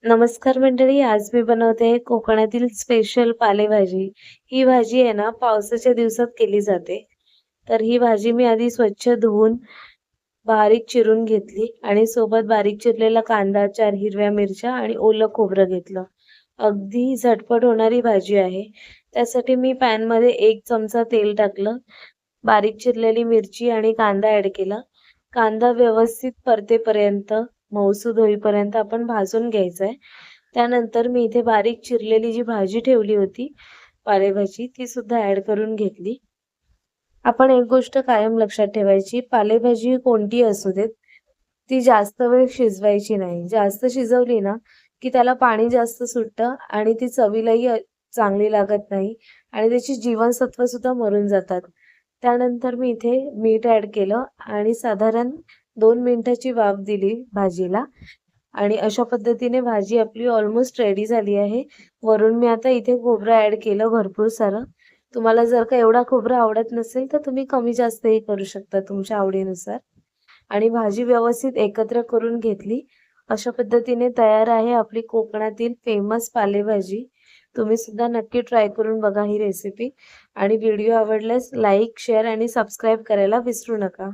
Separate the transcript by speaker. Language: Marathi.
Speaker 1: नमस्कार मंडळी, आज मी बनवते कोकणातील स्पेशल पालेभाजी। ही भाजी आहे ना पावसाच्या दिवसात केली जाते। तर ही भाजी मी आधी स्वच्छ धुवून बारीक चिरून घेतली आणि सोबत बारीक चिरलेला कांदा, 4 हिरव्या मिरच्या आणि ओलं खोबरं घेतलं। अगदी झटपट होणारी भाजी आहे। त्यासाठी मी पॅनमध्ये 1 चमचा तेल टाकलं, बारीक चिरलेली मिरची आणि कांदा ॲड केला। कांदा व्यवस्थित परतेपर्यंत, मऊसूद होईपर्यंत आपण भाजून घ्यायचा आहे। त्यानंतर मी इथे बारीक चिरलेली जी भाजी ठेवली होती, पालेभाजी, ती सुद्धा ॲड करून घेतली। आपण एक गोष्ट कायम लक्षात ठेवायची, पालेभाजी कोणतीही असू देत, ती जास्त वेळ शिजवायची नाही। जास्त शिजवली ना, की त्याला पाणी जास्त सुटतं आणि ती चवीलाही चांगली लागत नाही आणि त्याची जीवनसत्व सुद्धा मरून जातात। त्यानंतर मी इथे मीठ ॲड केलं आणि साधारण 2 मिनिटाची वाफ दिली भाजीला आणि अशा पद्धतीने भाजी आपली ऑलमोस्ट रेडी झाली आहे। वरून मी आता इथे खोबरं ॲड केलं भरपूर सारं। तुम्हाला जर का एवढा खोबरं आवडत नसेल, तर तुम्ही कमी जास्तही करू शकता तुमच्या आवडीनुसार। आणि भाजी व्यवस्थित एकत्र करून घेतली। अशा पद्धतीने तयार आहे आपली कोकणातील फेमस पालेभाजी। तुम्ही सुद्धा नक्की ट्राय करून बघा ही रेसिपी आणि व्हिडिओ आवडल्यास लाईक, शेअर आणि सबस्क्राईब करायला विसरू नका।